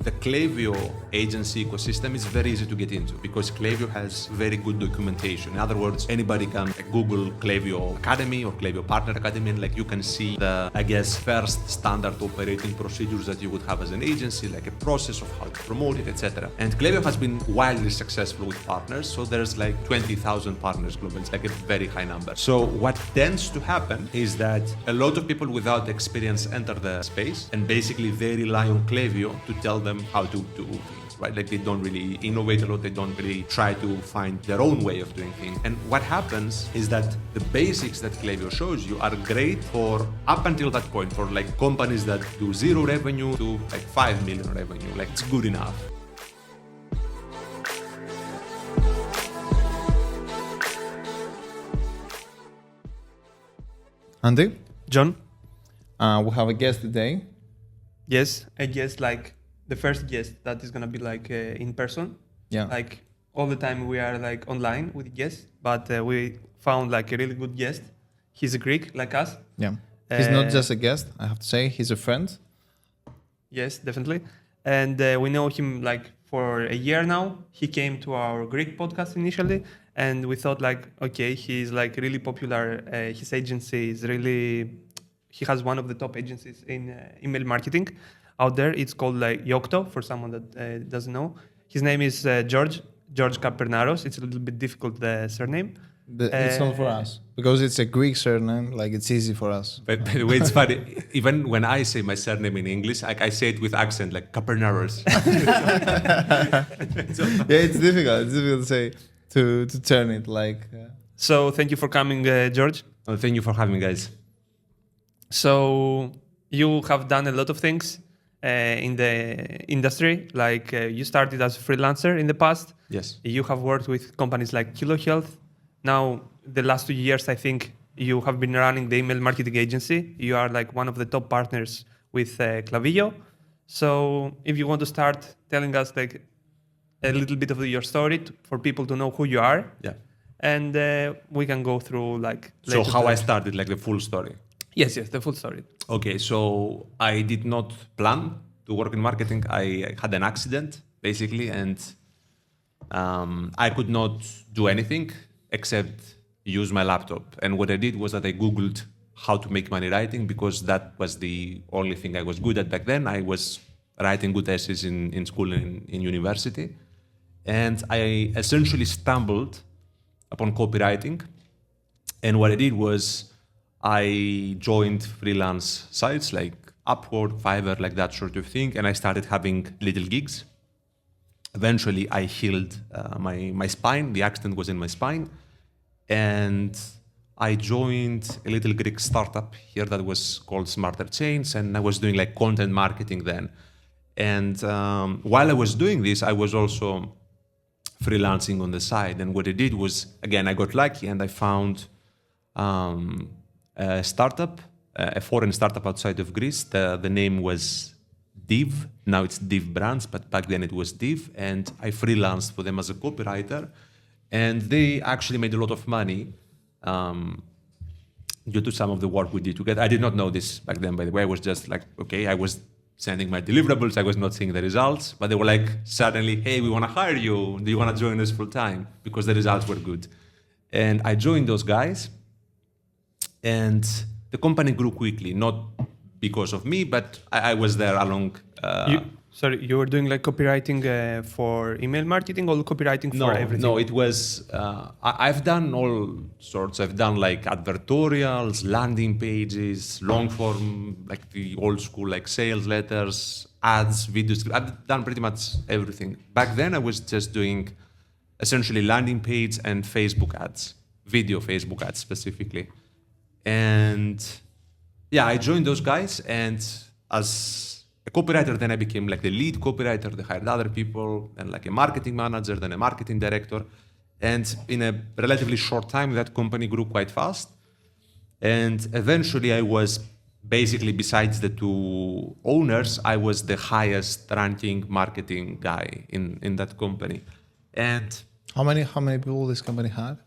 The Klaviyo agency ecosystem is very easy to get into because Klaviyo has very good documentation. In other words, anybody can Google Klaviyo Academy or Klaviyo Partner Academy, and like you can see the, I guess, first standard operating procedures that you would have as an agency, like a process of how to promote it, etc. And Klaviyo has been wildly successful with partners, so there's like 20,000 partners globally. It's like a very high number. So what tends to happen is that a lot of people without experience enter the space, and basically they rely on Klaviyo to tell them how to do things, right? Like they don't really innovate a lot, they don't really try to find their own way of doing things. And what happens is that the basics that Klaviyo shows you are great for up until that point, for like companies that do 0 revenue to like 5 million revenue, like it's good enough. Andy? John? We have a guest today. Yes, I guess like the first guest that is gonna be like in person. Yeah. Like all the time we are like online with guests, but we found like a really good guest. He's a Greek like us. Yeah. He's not just a guest, I have to say. He's a friend. Yes, definitely. And we know him like for a year now. He came to our Greek podcast initially, and we thought like, okay, he's like really popular. His agency is really, he has one of the top agencies in email marketing out there. It's called like Yocto, for someone that doesn't know. His name is George Kαπernarus. It's a little bit difficult, the surname. It's not for us, because it's a Greek surname, like it's easy for us. But by the way, it's funny, even when I say my surname in English, I say it with accent, like Copernarus. Yeah, it's difficult to say, to turn it like... So thank you for coming, George. Oh, thank you for having me, guys. So you have done a lot of things in the industry, like you started as a freelancer in the past. Yes. You have worked with companies like KiloHealth. Now, the last 2 years, I think you have been running the email marketing agency. You are like one of the top partners with Klaviyo. So if you want to start telling us like a little bit of your story for people to know who you are. Yeah. And we can go through like... So how I started, like the full story. Yes, the full story. Okay, so I did not plan to work in marketing. I had an accident, basically, and I could not do anything except use my laptop. And what I did was that I Googled how to make money writing, because that was the only thing I was good at back then. I was writing good essays in school and in university. And I essentially stumbled upon copywriting. And what I did was I joined freelance sites like Upwork, Fiverr, like that sort of thing. And I started having little gigs. Eventually, I healed my spine. The accident was in my spine. And I joined a little Greek startup here that was called Smarter Chains. And I was doing like content marketing then. And while I was doing this, I was also freelancing on the side. And what I did was, again, I got lucky and I found a startup, a foreign startup outside of Greece. The name was Div. Now it's Div Brands, but back then it was Div. And I freelanced for them as a copywriter. And they actually made a lot of money due to some of the work we did together. I did not know this back then, by the way. I was just like, okay, I was sending my deliverables. I was not seeing the results. But they were like, suddenly, hey, we want to hire you. Do you want to join us full time? Because the results were good. And I joined those guys. And the company grew quickly, not because of me, but I was there along... You were doing like copywriting for email marketing or copywriting for everything? No, it was... I've done all sorts. I've done like advertorials, landing pages, long form, like the old school, like sales letters, ads, videos. I've done pretty much everything. Back then, I was just doing essentially landing page and Facebook ads, video Facebook ads specifically. And yeah, I joined those guys, and as a copywriter, then I became like the lead copywriter. They hired other people, and like a marketing manager, then a marketing director. And in a relatively short time, that company grew quite fast. And eventually I was basically, besides the two owners, I was the highest ranking marketing guy in that company. And how many people this company had?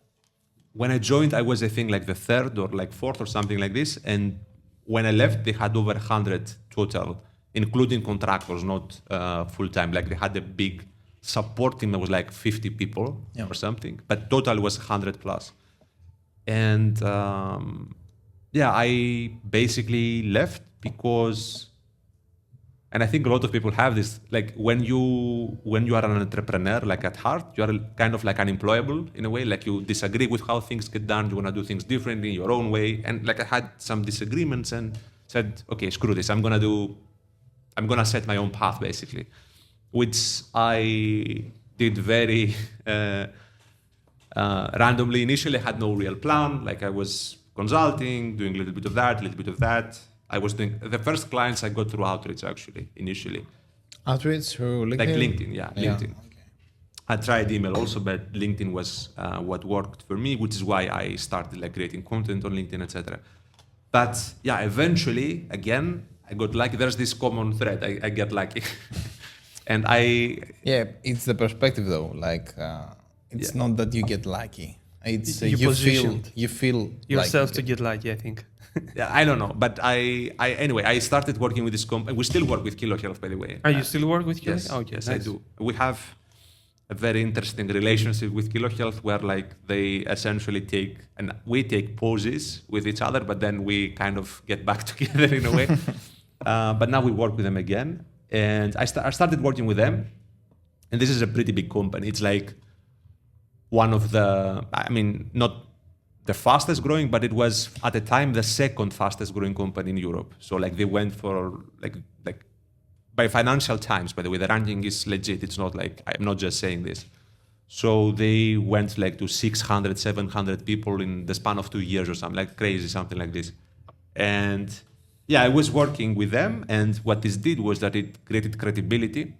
When I joined, I was, I think, like the third or like fourth or something like this. And when I left, they had over 100 total including contractors, not full-time. Like they had a big support team that was like 50 people or something, but total was 100 plus. And I basically left because, and I think a lot of people have this, like when you are an entrepreneur, like at heart, you are kind of like unemployable in a way, like you disagree with how things get done, you want to do things differently in your own way. And like I had some disagreements and said, okay, screw this, I'm going to set my own path basically, which I did very randomly. Initially I had no real plan, like I was consulting, doing a little bit of that. I was doing the first clients I got through outreach actually initially. Outreach through LinkedIn? Like LinkedIn, LinkedIn. Okay. I tried email also, but LinkedIn was what worked for me, which is why I started like creating content on LinkedIn, etc. But eventually, again, I got lucky. There's this common thread. I get lucky, and it's the perspective though. Like it's not that you get lucky. It's you feel yourself like to get lucky, I think. I don't know, but anyway, I started working with this company. We still work with KiloHealth, by the way. You still work with KiloHealth? Yes, okay, yes, nice. I do. We have a very interesting relationship with KiloHealth, where like they essentially we take pauses with each other, but then we kind of get back together in a way. But now we work with them again, and I started working with them, and this is a pretty big company. It's like one of the, not the fastest growing, but it was at the time the second fastest growing company in Europe. So like they went for like by Financial Times, by the way, the ranking is legit. It's not like, I'm not just saying this. So they went like to 600, 700 people in the span of 2 years or something, like crazy, something like this. And I was working with them, and what this did was that it created credibility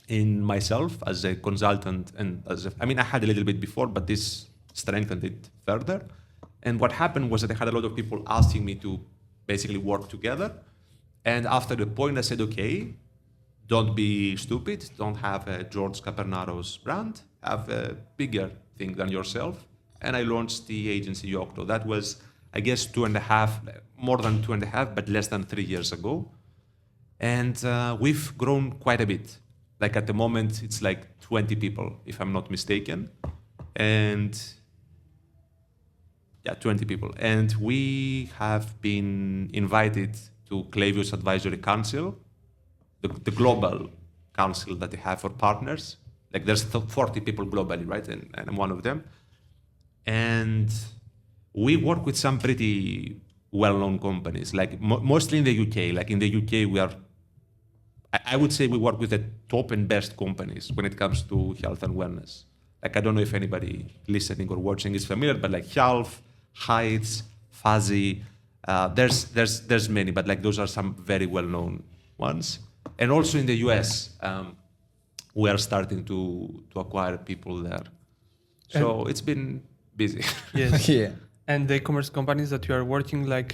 in myself as a consultant, and I had a little bit before, but this strengthened it further. And what happened was that I had a lot of people asking me to basically work together. And after the point, I said, okay, don't be stupid. Don't have a George Capernauru's brand. Have a bigger thing than yourself. And I launched the agency Yocto. That was, I guess, more than 2.5, but less than 3 years ago. And we've grown quite a bit. Like at the moment, it's like 20 people, if I'm not mistaken. And 20 people. And we have been invited to Klaviyo's advisory council, the global council that they have for partners. Like there's 40 people globally, right? And I'm one of them. And we work with some pretty well-known companies, like mostly in the UK. Like in the UK, I would say we work with the top and best companies when it comes to health and wellness. Like, I don't know if anybody listening or watching is familiar, but like Health, Heights, Fuzzy, there's many, but like those are some very well-known ones. And also in the US, we are starting to acquire people there. So it's been busy. Yes. Yeah. And the e-commerce companies that you are working, like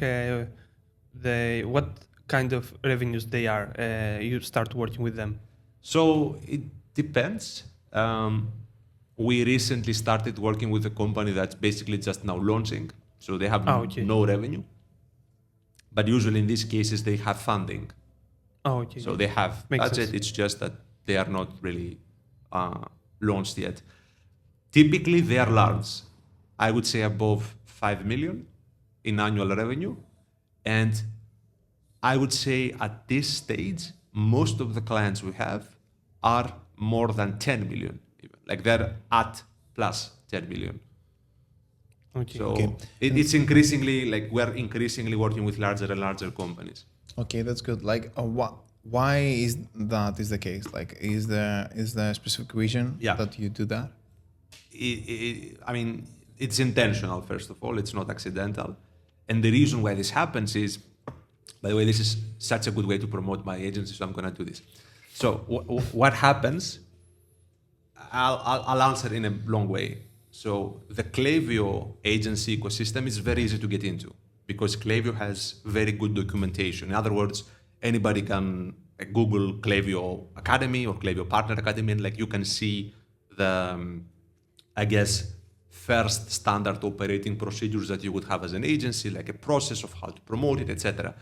what kind of revenues they are? You start working with them. So it depends. We recently started working with a company that's basically just now launching. So they have no revenue. But usually in these cases, they have funding. Oh, okay. So they have, Makes that's sense. it. It's just that they are not really launched yet. Typically, they are large. I would say above 5 million in annual revenue. And I would say at this stage, most of the clients we have are more than 10 million. Like they're at plus 10 million. Okay. So it's increasingly, like we're increasingly working with larger and larger companies. Okay, that's good. Like, why is that the case? Like, is there a specific reason that you do that? It's intentional, first of all. It's not accidental. And the reason why this happens is, by the way, this is such a good way to promote my agency, so I'm going to do this. So what happens, I'll answer in a long way. So the Klaviyo agency ecosystem is very easy to get into because Klaviyo has very good documentation. In other words, anybody can Google Klaviyo Academy or Klaviyo Partner Academy, and like you can see the, first standard operating procedures that you would have as an agency, like a process of how to promote it, etc.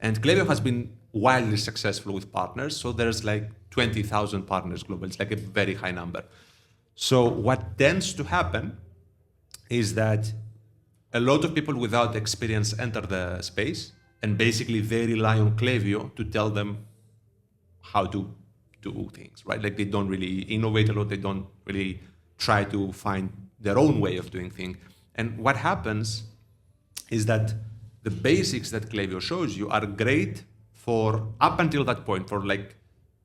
And Klaviyo has been wildly successful with partners. So there's like 20,000 partners globally. It's like a very high number. So what tends to happen is that a lot of people without experience enter the space, and basically they rely on Klaviyo to tell them how to do things, right? Like they don't really innovate a lot. They don't really try to find their own way of doing things. And what happens is that the basics that Klaviyo shows you are great for up until that point, for like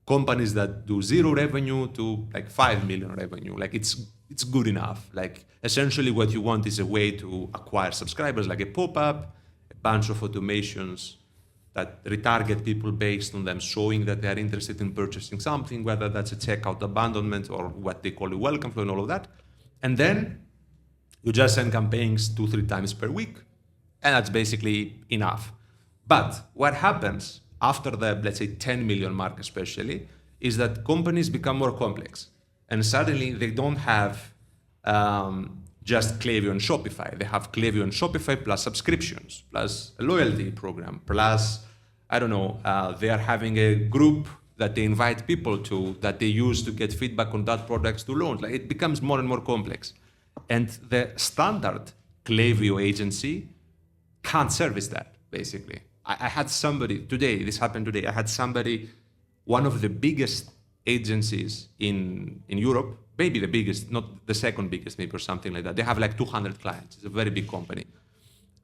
companies that do 0 revenue to like 5 million revenue. Like it's good enough. Like essentially what you want is a way to acquire subscribers, like a pop-up, a bunch of automations that retarget people based on them showing that they are interested in purchasing something, whether that's a checkout abandonment or what they call a welcome flow and all of that. And then you just send campaigns 2-3 times per week, and that's basically enough. But what happens after the, let's say, 10 million mark especially, is that companies become more complex. And suddenly they don't have just Klaviyo and Shopify. They have Klaviyo and Shopify plus subscriptions, plus a loyalty program, plus, I don't know, they are having a group that they invite people to, that they use to get feedback on that products to launch. Like it becomes more and more complex. And the standard Klaviyo agency can't service that, basically. I had somebody today, this happened today, I had somebody, one of the biggest agencies in Europe, maybe the biggest, not the second biggest, maybe, or something like that. They have like 200 clients. It's a very big company.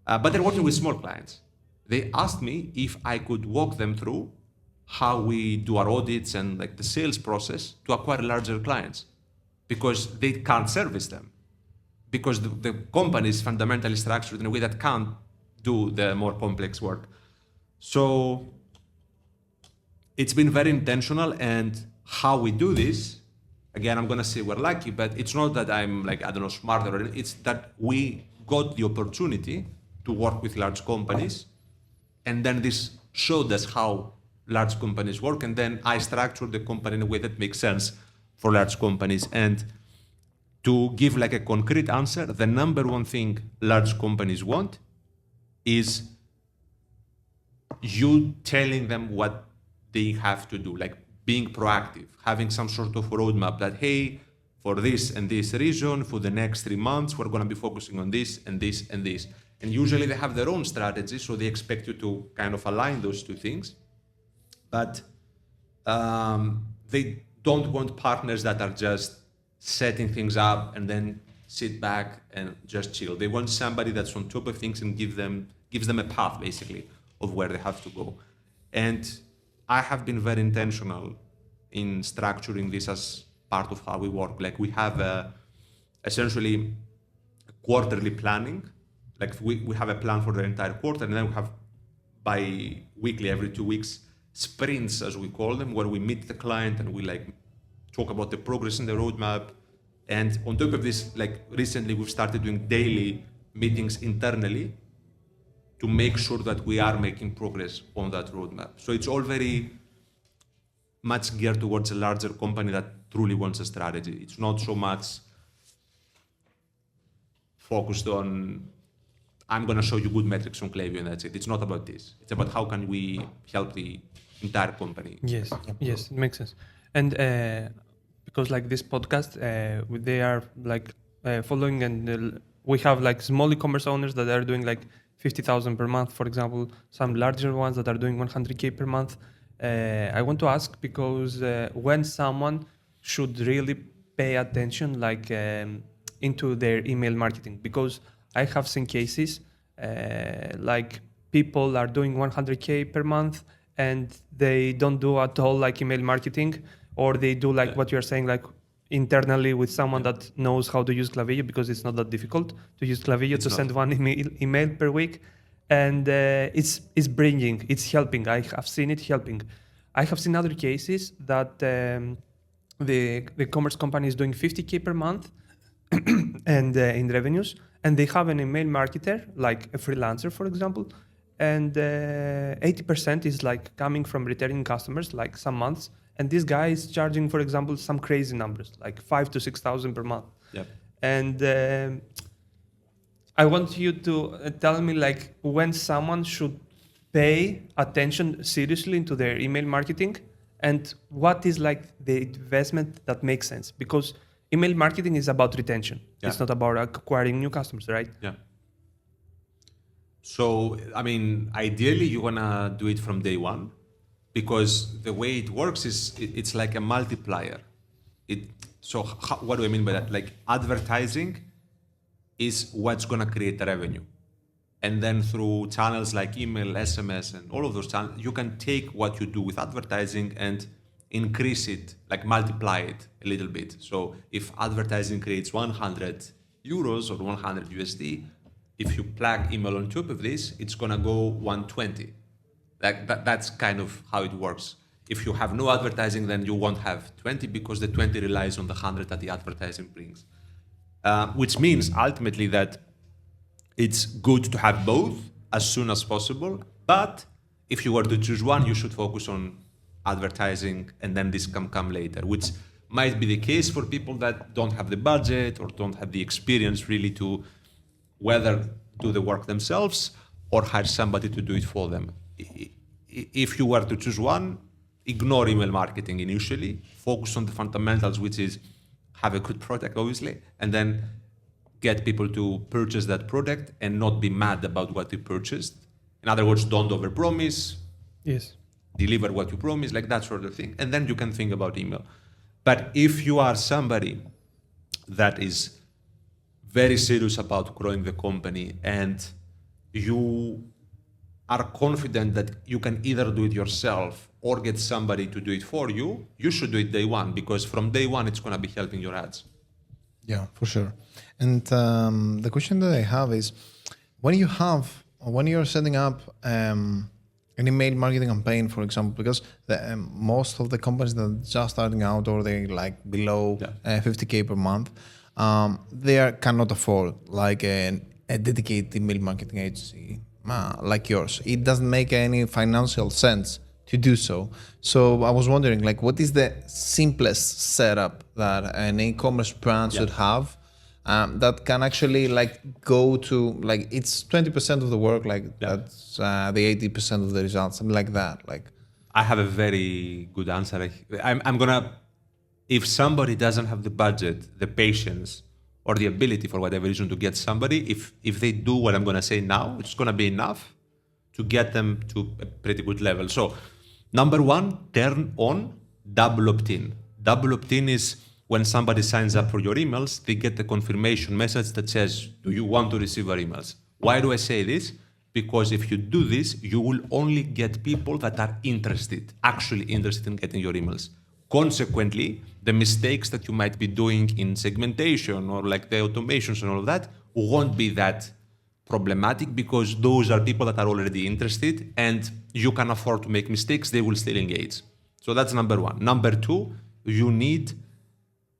But they're working with small clients. They asked me if I could walk them through how we do our audits and like the sales process to acquire larger clients, because they can't service them, because the company is fundamentally structured in a way that can't do the more complex work. So it's been very intentional, and how we do this, again, I'm gonna say we're lucky, but it's not that I'm like, I don't know, smarter, or it's that we got the opportunity to work with large companies, and then this showed us how large companies work, and then I structured the company in a way that makes sense for large companies. And to give like a concrete answer, the number one thing large companies want is you telling them what they have to do, like being proactive, having some sort of roadmap that, hey, for this and this reason, for the next 3 months, we're going to be focusing on this and this and this. And usually they have their own strategy, so they expect you to kind of align those two things. But they don't want partners that are just setting things up and then sit back and just chill. They want somebody that's on top of things and gives them a path, basically, of where they have to go. And I have been very intentional in structuring this as part of how we work. Like we have essentially quarterly planning. Like we have a plan for the entire quarter, and then we have bi-weekly, every 2 weeks, sprints, as we call them, where we meet the client and we like talk about the progress in the roadmap. And on top of this, like recently we've started doing daily meetings internally to make sure that we are making progress on that roadmap. So it's all very much geared towards a larger company that truly wants a strategy. It's not so much focused on, I'm going to show you good metrics on Klaviyo and that's it. It's not about this. It's about how can we help the entire company. Yes, it makes sense. And because like this podcast, they are like following, and we have like small e-commerce owners that are doing like 50,000 per month, for example, some larger ones that are doing 100K per month. I want to ask, because when someone should really pay attention like into their email marketing, because I have seen cases like people are doing 100K per month and they don't do at all like email marketing, or they do like what you're saying, like internally with someone that knows how to use Klaviyo, because it's not that difficult to use Klaviyo send one email per week. And it's helping. I have seen it helping. I have seen other cases that the commerce company is doing 50K per month and in revenues, and they have an email marketer, like a freelancer, for example, and 80% is like coming from returning customers, like some months. And this guy is charging, for example, some crazy numbers, like 5,000 to 6,000 per month. Yep. And I want you to tell me, like, when someone should pay attention seriously into their email marketing and what is like the investment that makes sense. Because email marketing is about retention. Yeah. It's not about acquiring new customers, right? Yeah. So, I mean, ideally, you want to do it from day one, because the way it works is it's like a multiplier. What do I mean by that? Like, advertising is what's going to create the revenue. And then through channels like email, SMS, and all of those channels, you can take what you do with advertising and increase it, like multiply it a little bit. So if advertising creates 100 euros or 100 USD, if you plug email on top of this, it's going to go 120. That's kind of how it works. If you have no advertising, then you won't have 20, because the 20 relies on the 100 that the advertising brings. Which means ultimately that it's good to have both as soon as possible. But if you were to choose one, you should focus on advertising, and then this can come later, which might be the case for people that don't have the budget or don't have the experience really to whether do the work themselves or hire somebody to do it for them. If you were to choose one, ignore email marketing initially, focus on the fundamentals, which is have a good product, obviously, and then get people to purchase that product and not be mad about what you purchased. In other words, don't overpromise. Yes. Deliver what you promise, like that sort of thing. And then you can think about email. But if you are somebody that is very serious about growing the company and you are confident that you can either do it yourself or get somebody to do it for you, you should do it day one, because from day one, it's going to be helping your ads. Yeah, for sure. And the question that I have is, when you're setting up an email marketing campaign, for example, because most of the companies that are just starting out or they like below 50K per month, they cannot afford like a dedicated email marketing agency like yours. It doesn't make any financial sense to do so. So I was wondering, like, what is the simplest setup that an e-commerce brand should have that can actually like go to, like, it's 20% of the work, like that's the 80% of the results, something like that. Like, I have a very good answer. I'm gonna, if somebody doesn't have the budget, the patience, or the ability for whatever reason to get somebody, if they do what I'm gonna say now, it's gonna be enough to get them to a pretty good level. So, number one, turn on double opt-in. Double opt-in is when somebody signs up for your emails, they get a confirmation message that says, do you want to receive our emails? Why do I say this? Because if you do this, you will only get people that are actually interested in getting your emails. Consequently, the mistakes that you might be doing in segmentation or like the automations and all of that won't be that problematic, because those are people that are already interested and you can afford to make mistakes, they will still engage. So that's number one. Number two, you need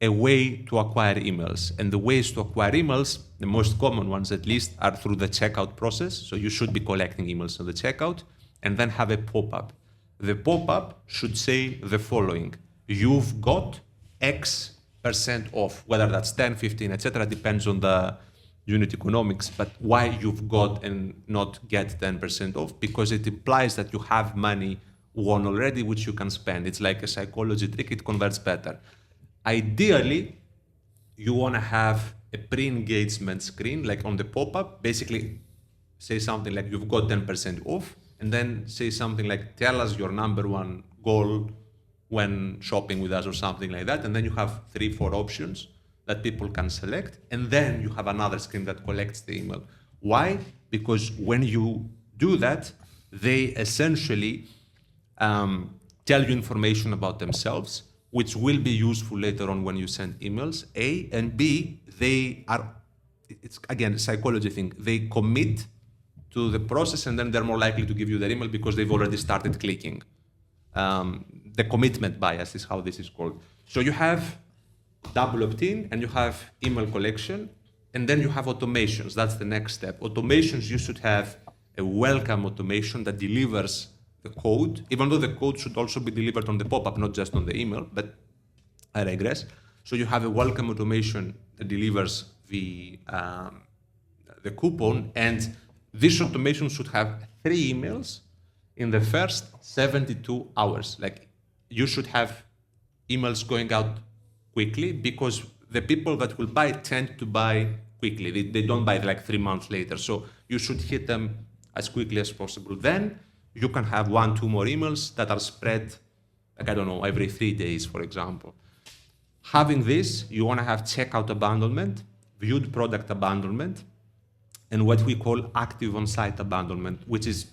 a way to acquire emails. And the ways to acquire emails, the most common ones at least, are through the checkout process. So you should be collecting emails on the checkout and then have a pop-up. The pop-up should say the following: you've got X% off, whether that's 10, 15, etc. Depends on the unit economics, but why you've got and not get 10% off? Because it implies that you have money won already, which you can spend. It's like a psychology trick, it converts better. Ideally, you want to have a pre-engagement screen, like on the pop-up, basically say something like you've got 10% off, and then say something like, tell us your number one goal when shopping with us or something like that. And then you have 3-4 options that people can select. And then you have another screen that collects the email. Why? Because when you do that, they essentially tell you information about themselves, which will be useful later on when you send emails, A, and B, it's again a psychology thing. They commit to the process and then they're more likely to give you their email because they've already started clicking. The commitment bias is how this is called. So you have double opt-in and you have email collection, and then you have automations. That's the next step. Automations, you should have a welcome automation that delivers the code, even though the code should also be delivered on the pop-up, not just on the email, but I regress. So you have a welcome automation that delivers the coupon, and this automation should have 3 emails in the first 72 hours. Like you should have emails going out quickly because the people that will buy tend to buy quickly. They don't buy like 3 months later. So you should hit them as quickly as possible. Then you can have 1-2 more emails that are spread, like I don't know, every 3 days, for example. Having this, you want to have checkout abandonment, viewed product abandonment, and what we call active on-site abandonment, which is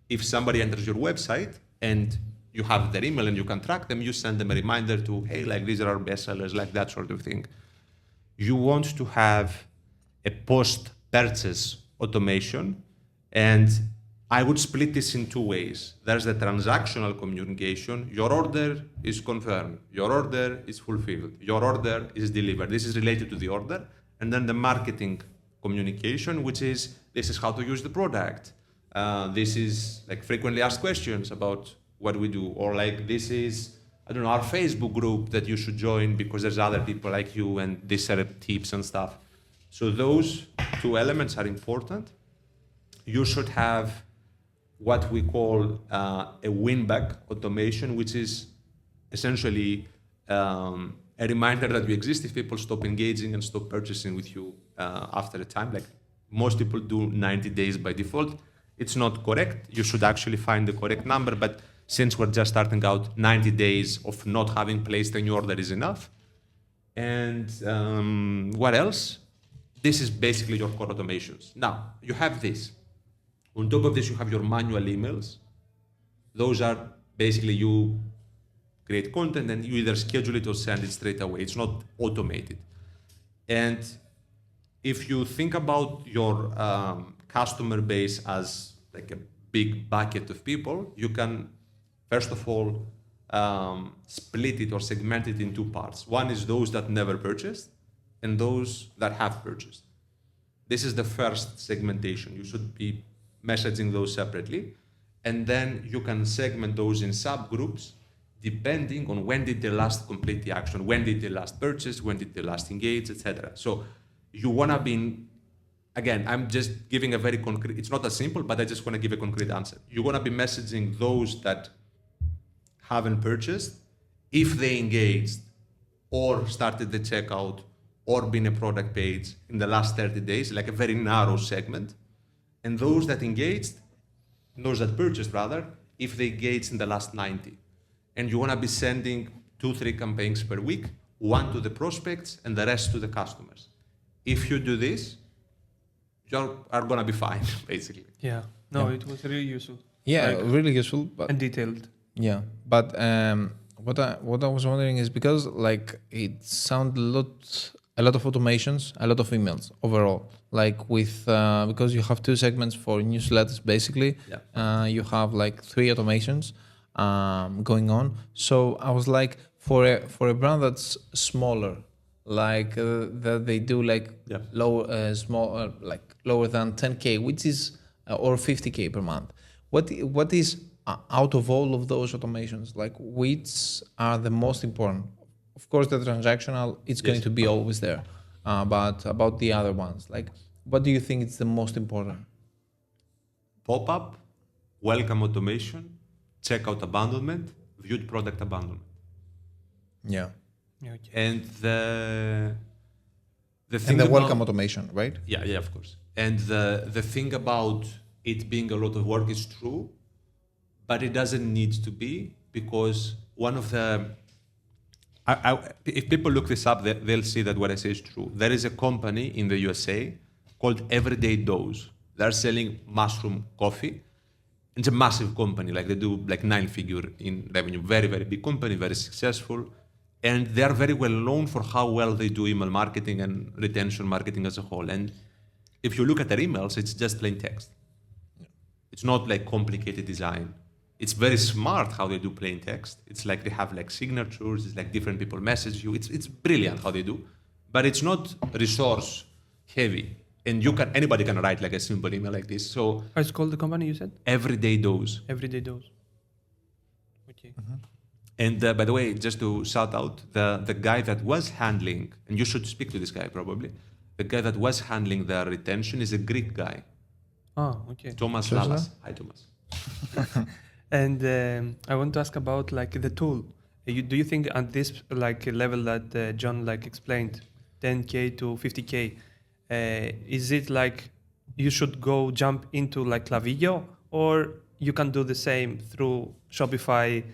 if somebody enters your website and you have their email and you can track them, you send them a reminder to, hey, like these are our bestsellers, like that sort of thing. You want to have a post-purchase automation, and I would split this in 2 ways. There's the transactional communication. Your order is confirmed. Your order is fulfilled. Your order is delivered. This is related to the order. And then the marketing communication, which is, this is how to use the product. This is like frequently asked questions about what we do. Or like, this is, I don't know, our Facebook group that you should join because there's other people like you and these are tips and stuff. So those 2 elements are important. You should have what we call a win-back automation, which is essentially a reminder that you exist if people stop engaging and stop purchasing with you after a time. Like most people do 90 days by default. It's not correct. You should actually find the correct number. But since we're just starting out, 90 days of not having placed a new order is enough. And what else? This is basically your core automations. Now, you have this. On top of this, you have your manual emails. Those are basically you create content and you either schedule it or send it straight away. It's not automated. And if you think about your customer base as like a big bucket of people, you can, first of all, split it or segment it in 2 parts. One is those that never purchased and those that have purchased. This is the first segmentation. You should be messaging those separately. And then you can segment those in subgroups depending on when did they last complete the action, when did they last purchase, when did they last engage, etc. So you want to be, again, I'm just giving a very concrete, it's not as simple, but I just want to give a concrete answer. You want to be messaging those that haven't purchased if they engaged or started the checkout or been a product page in the last 30 days, like a very narrow segment. And those that engaged, those that purchased rather, if they engaged in the last 90. And you want to be sending 2-3 campaigns per week, 1 to the prospects and the rest to the customers. If you do this, you are going to be fine, basically. Yeah. No, it was really useful. Yeah, really useful. But and detailed. yeah, but what I was wondering is because like it sounds a lot of automations, a lot of emails overall. Like with because you have 2 segments for newsletters basically. Yeah. You have like 3 automations going on. So I was like, for a brand that's smaller, like that they do like lower lower than 10K, which is or 50K per month. What is out of all of those automations, like which are the most important? Of course, the transactional, it's going to be always there. But about the other ones, like what do you think is the most important? Pop-up, welcome automation, checkout abandonment, viewed product abandonment. Yeah. Okay. And the thing And the about, welcome automation, right? Yeah, of course. And the thing about it being a lot of work is true, but it doesn't need to be, because one of the if people look this up, they'll see that what I say is true. There is a company in the USA called Everyday Dose. They're selling mushroom coffee. It's a massive company. Like they do like 9-figure in revenue. Very, very big company, very successful. And they are very well known for how well they do email marketing and retention marketing as a whole. And if you look at their emails, it's just plain text. It's not like complicated design. It's very smart how they do plain text. It's like they have like signatures. It's like different people message you. It's brilliant how they do, but it's not resource heavy. And anybody can write like a simple email like this. So It's called the company you said? Everyday Dose. Everyday Dose. Okay. Mm-hmm. And by the way, just to shout out, the guy that was handling, and you should speak to this guy probably, the guy that was handling the retention is a Greek guy. Ah, okay. Thomas Cesar? Lavas. Hi, Thomas. And I want to ask about like the tool. Do you think at this like level that John like explained, 10K to 50K, is it like you should go jump into like Klaviyo, or you can do the same through Shopify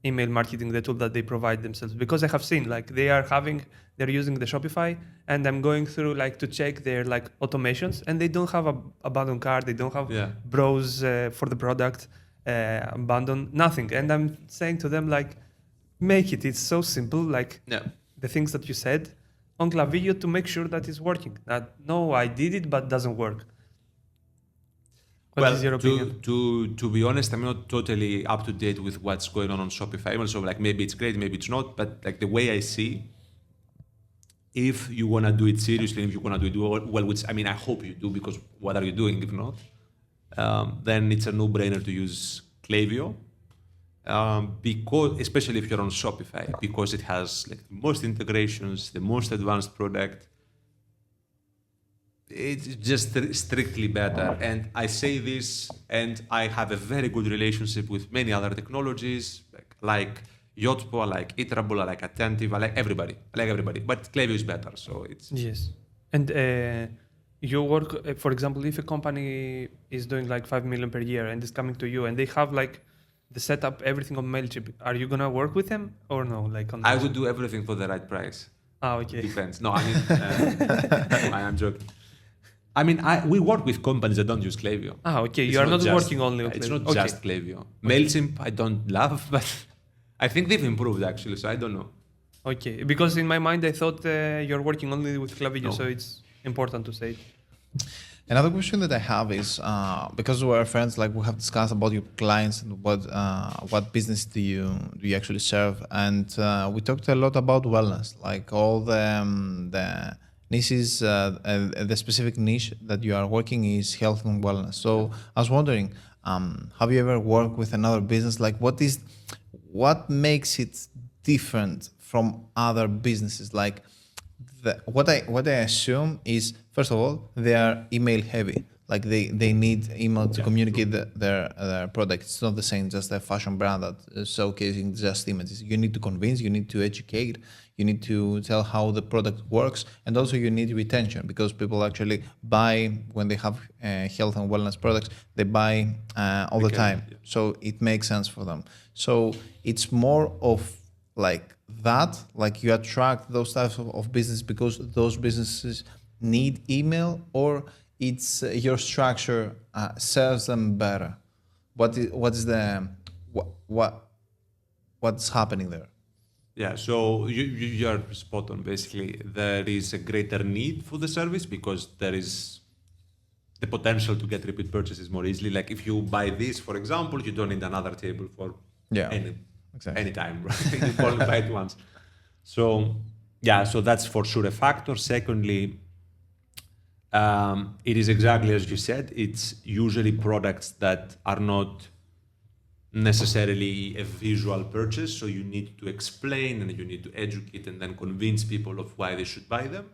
email marketing, the tool that they provide themselves? Because I have seen like they're using the Shopify, and I'm going through like to check their like automations, and they don't have a button card, they don't have browse for the product, abandon, nothing. And I'm saying to them like, make it. It's so simple, like the things that you said on Klaviyo to make sure that it's working. That no, I did it, but doesn't work. What is your opinion? To be honest, I'm not totally up to date with what's going on Shopify. Also, like maybe it's great, maybe it's not. But like the way I see, if you want to do it seriously, if you want to do it well, which I mean, I hope you do, because what are you doing if not? Then it's a no-brainer to use Klaviyo. Because, especially if you're on Shopify, because it has like the most integrations, the most advanced product. It's just strictly better. And I say this, and I have a very good relationship with many other technologies, like Yocto, I like Iterable, I like Attentive, I like everybody. But Klaviyo is better, so it's... Yes. And you work, for example, if a company is doing like 5 million per year and is coming to you and they have like the setup, everything on MailChimp, are you going to work with them or no? Like on I would do everything for the right price. Okay. Depends. No, I mean, I'm joking. I mean, we work with companies that don't use Klaviyo. Okay. You are not working only on Klaviyo. It's not just Klaviyo. MailChimp, I don't love, but I think they've improved actually, so I don't know. Okay. Because in my mind, I thought you're working only with Klaviyo, so it's important to say. Another question that I have is, because we're friends, like we have discussed about your clients and what business do you actually serve, and we talked a lot about wellness, like all the niches, the specific niche that you are working is health and wellness. So I was wondering, have you ever worked with another business? Like what makes it different from other businesses? Like what I assume is, first of all, they are email heavy. Like they need email to communicate their product. It's not the same, just a fashion brand that is showcasing just images. You need to convince, you need to educate, you need to tell how the product works, and also you need retention, because people actually buy when they have health and wellness products. They buy all the time, so it makes sense for them. So it's more of like that, like you attract those types of business because those businesses need email, or it's your structure serves them better. What's happening there? Yeah, so you're spot on. Basically, there is a greater need for the service because there is the potential to get repeat purchases more easily. Like if you buy this, for example, you don't need another table for any time, right? You only buy it once. So that's for sure a factor. Secondly, it is exactly as you said. It's usually products that are not necessarily a visual purchase, so you need to explain and you need to educate and then convince people of why they should buy them,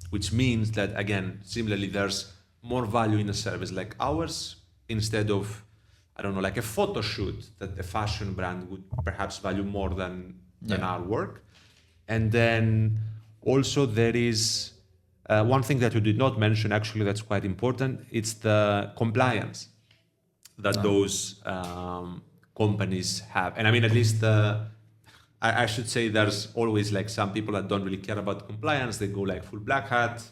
which means that, again, similarly, there's more value in a service like ours instead of, I don't know, like a photo shoot that a fashion brand would perhaps value more than our work. And then also there is one thing that you did not mention, actually, that's quite important. It's the compliance that those companies have. And I mean, at least I should say there's always like some people that don't really care about compliance. They go like full black hat.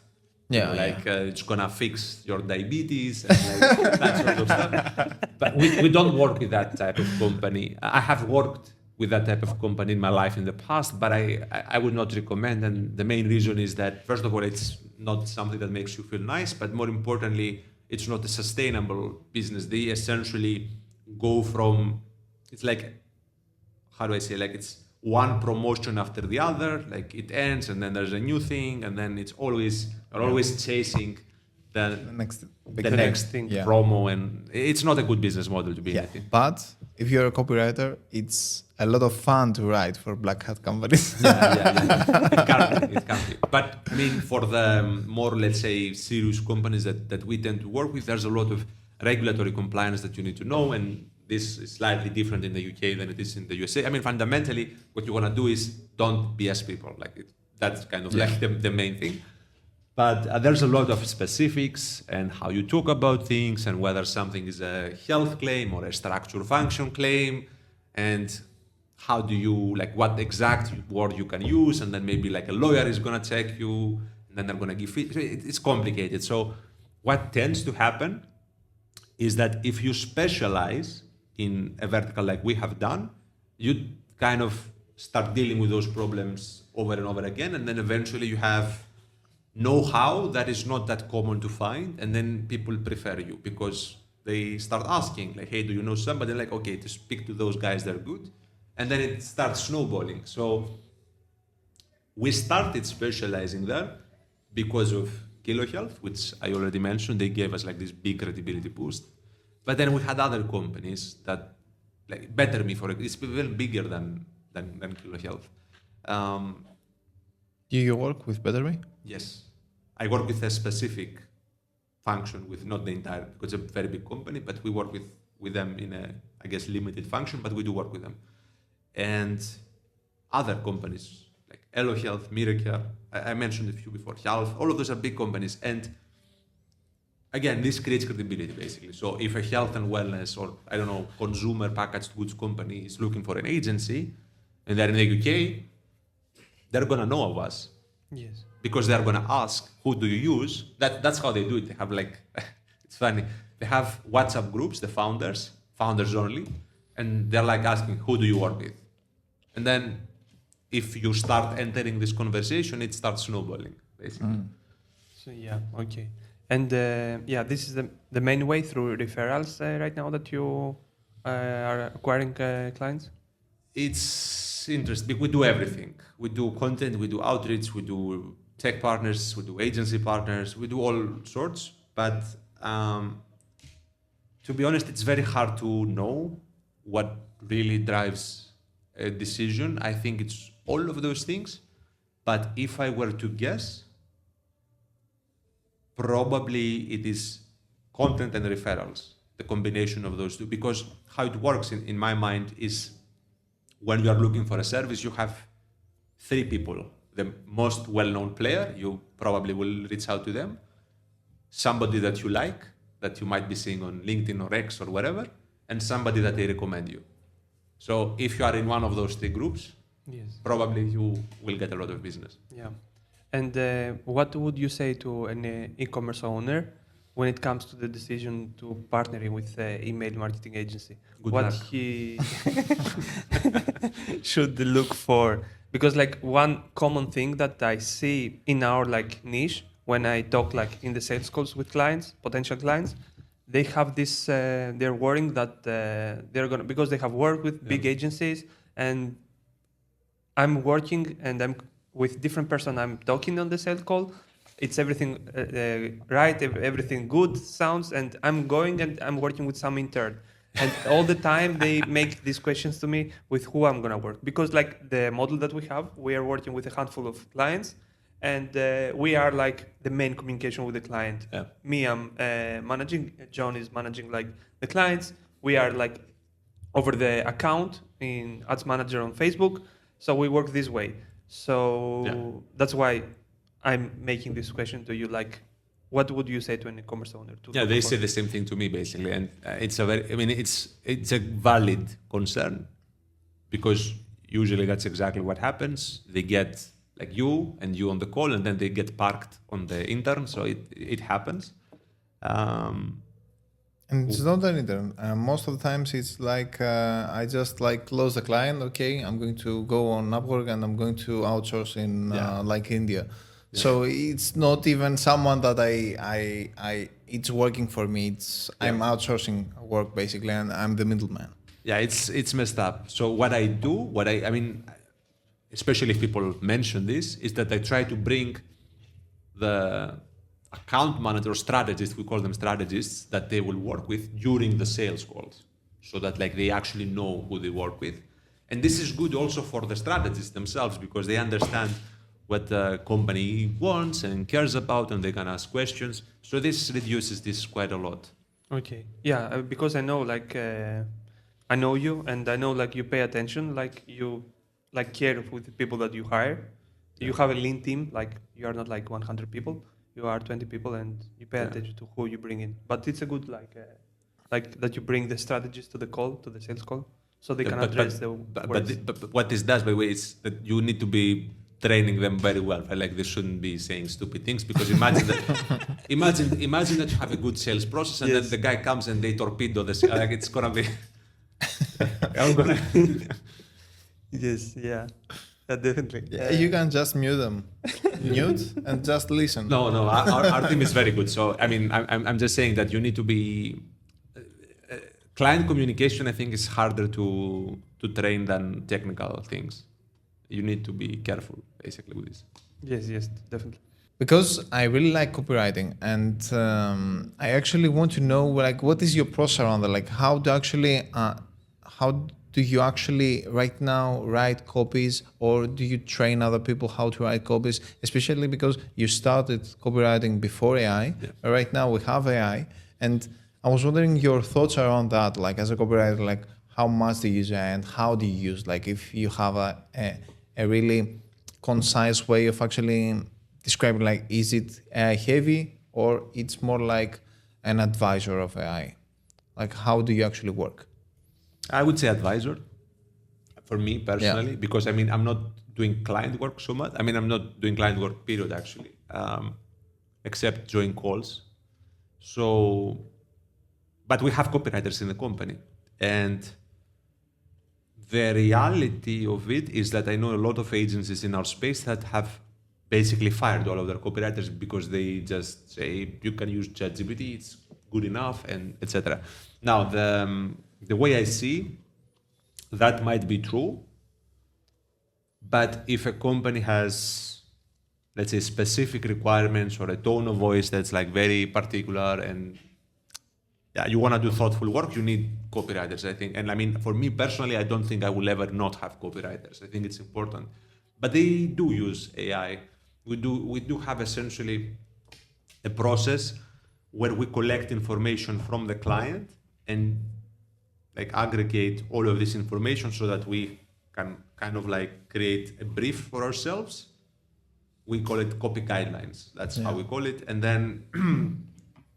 It's gonna fix your diabetes and like that sort of stuff. But we don't work with that type of company. I have worked with that type of company in my life in the past, but I would not recommend. And the main reason is that, first of all, it's not something that makes you feel nice, but more importantly, it's not a sustainable business. They essentially go from, it's like, how do I say, like it's one promotion after the other, like it ends and then there's a new thing, and then it's always, you're always chasing the next thing, promo, and it's not a good business model to be in. But if you're a copywriter, it's a lot of fun to write for black hat companies. It can be. But I mean, for the more, let's say, serious companies that we tend to work with, there's a lot of regulatory compliance that you need to know, and this is slightly different in the UK than it is in the USA. I mean, fundamentally, what you want to do is don't BS people. That's kind of like the main thing. But there's a lot of specifics and how you talk about things and whether something is a health claim or a structure function claim, and how do you, what exact word you can use, and then maybe a lawyer is going to check you, and then they're going to give it. It's complicated. So what tends to happen is that if you specialize in a vertical like we have done, you kind of start dealing with those problems over and over again, and then eventually you have know-how that is not that common to find, and then people prefer you because they start asking, hey, do you know somebody? And okay, to speak to those guys, they're good. And then it starts snowballing. So we started specializing there because of KiloHealth, which I already mentioned. They gave us this big credibility boost. But then we had other companies that, BetterMe, for example, it's even bigger than KiloHealth. Do you work with BetterMe? Yes. I work with a specific function, with not the entire, because it's a very big company, but we work with them in a, I guess, limited function, but we do work with them. And other companies like KiloHealth, Miracare, I mentioned a few before, Health, all of those are big companies. And again, this creates credibility, basically. So if a health and wellness or, I don't know, consumer packaged goods company is looking for an agency and they're in the UK, they're going to know of us. Yes. Because they're going to ask, who do you use? That's how they do it. They have it's funny. They have WhatsApp groups, the founders only, and they're asking, who do you work with? And then if you start entering this conversation, it starts snowballing, basically. So yeah, okay. And this is the main way through referrals right now that you are acquiring clients? It's interesting. We do everything. We do content, we do outreach, we do tech partners, we do agency partners, we do all sorts. But to be honest, it's very hard to know what really drives a decision. I think it's all of those things. But if I were to guess, probably it is content and referrals, the combination of those two. Because how it works in my mind is when you are looking for a service, you have three people. The most well-known player, you probably will reach out to them. Somebody that you like, that you might be seeing on LinkedIn or X or whatever, and somebody that they recommend you. So if you are in one of those three groups, yes, probably you will get a lot of business. Yeah. And what would you say to an e-commerce owner when it comes to the decision to partnering with an email marketing agency? Good what luck. He should look for? Because one common thing that I see in our niche when I talk in the sales calls with clients, potential clients, they have this, they're worrying that they're gonna, because they have worked with big agencies, and I'm working and I'm with different person I'm talking on the sales call. It's everything right, everything good sounds, and I'm going and I'm working with some intern. And all the time they make these questions to me with who I'm gonna work. Because the model that we have, we are working with a handful of clients, and we are the main communication with the client. Yeah. Me, I'm managing, John is managing the clients. We are over the account in Ads Manager on Facebook. So we work this way. So that's why I'm making this question to you, what would you say to an e-commerce owner? They say the same thing to me, basically. And it's a valid concern, because usually that's exactly what happens. They get you and you on the call, and then they get parked on the intern. So it happens. And it's not an intern. Most of the times it's I just close the client. Okay, I'm going to go on Upwork and I'm going to outsource in India. Yeah. So it's not even someone that it's working for me. It's I'm outsourcing work basically, and I'm the middleman. Yeah, it's messed up. So what I do, I mean, especially if people mention this, is that I try to bring the account manager or strategist, we call them strategists, that they will work with during the sales calls, so that they actually know who they work with. And this is good also for the strategists themselves, because they understand what the company wants and cares about, and they can ask questions. So this reduces this quite a lot. Okay. Yeah, because I know I know you, and I know like you pay attention, like you like care with the people that you hire. You have a lean team, like you are not like 100 people, you are 20 people, and you pay attention to who you bring in. But it's a good like that you bring the strategies to the call, to the sales call, so they can address the words. But what this does, by the way, is that you need to be training them very well. Right? Like they shouldn't be saying stupid things, because imagine that you have a good sales process and then the guy comes and they torpedo the sales. Like it's gonna be. Yes, yeah, definitely. You can just mute them, mute and just listen. No, our team is very good. So I mean, I'm just saying that you need to be. Client communication, I think, is harder to train than technical things. You need to be careful, basically, with this. Yes, definitely. Because I really like copywriting, and I actually want to know, like, what is your process around that? Like, how do you actually right now write copies, or do you train other people how to write copies? Especially because you started copywriting before AI. Yeah. But right now we have AI, and I was wondering your thoughts around that. Like, as a copywriter, like, how much do you use AI and how do you use? Like, if you have a really concise way of actually describing, like, is it AI heavy or it's more like an advisor of AI? Like, how do you actually work? I would say advisor, for me personally, because I mean, I'm not doing client work so much. I mean, I'm not doing client work, period, actually, except join calls. So, but we have copywriters in the company. And the reality of it is that I know a lot of agencies in our space that have basically fired all of their copywriters because they just say, you can use ChatGPT, it's good enough, and etc. Now, the way I see, that might be true. But if a company has, let's say, specific requirements or a tone of voice that's like very particular and you want to do thoughtful work, you need copywriters, I think. And I mean, for me personally, I don't think I will ever not have copywriters. I think it's important. But they do use AI. We do have essentially a process where we collect information from the client and like aggregate all of this information so that we can kind of like create a brief for ourselves. We call it copy guidelines. That's how we call it. And then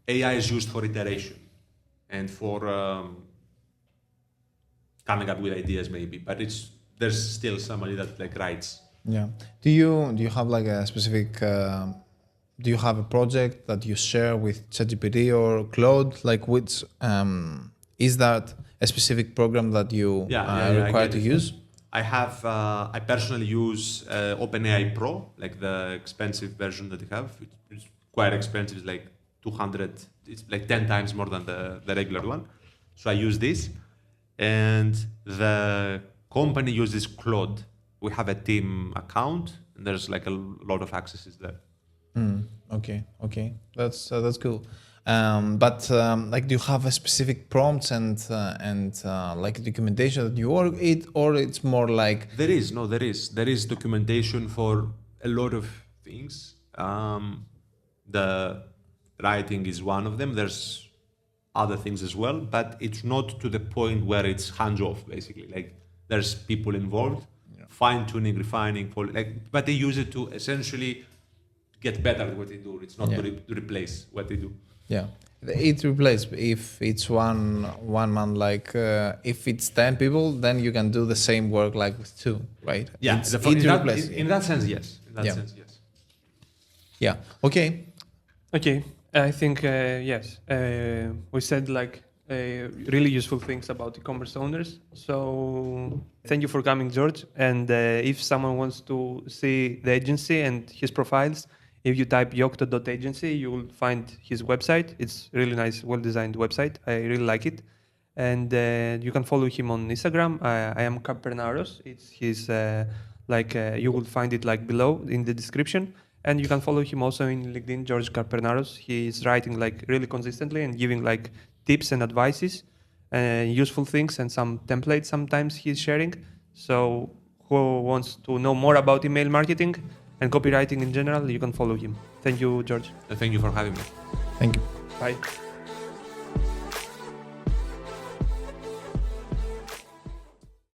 AI is used for iteration and for coming up with ideas maybe, but there's still somebody that like writes. Yeah. Do you have like a specific? Do you have a project that you share with ChatGPT or Claude? Like, which is that a specific program that you are required to use? I have. I personally use OpenAI Pro, like the expensive version that you have. It's quite expensive. It's like 200. It's like 10 times more than the regular one. So I use this, and the company uses Claude. We have a team account, and there's like a lot of accesses there. Okay, that's cool. But like, do you have a specific prompts and like documentation that you work it, or it's more like there is documentation for a lot of things. The writing is one of them. There's other things as well, but it's not to the point where it's hands off. Basically, like there's people involved, fine tuning, refining, but they use it to essentially get better at what they do. It's not to replace what they do. Yeah, it replaces. If it's one man, like if it's 10 people, then you can do the same work like with 2, right? Yeah, in that sense, yes. Yeah. Okay. I think yes. We said like really useful things about e-commerce owners. So thank you for coming, George. And if someone wants to see the agency and his profiles, if you type yocto.agency, you will find his website. It's really nice, well-designed website. I really like it. And you can follow him on Instagram. I am Kapernarus. It's his, you will find it like below in the description. And you can follow him also in LinkedIn, George Kapernarus. He is writing like really consistently and giving like tips and advices, useful things, and some templates sometimes he's sharing. So who wants to know more about email marketing and copywriting in general, you can follow him. Thank you, George. Thank you for having me. Thank you. Bye.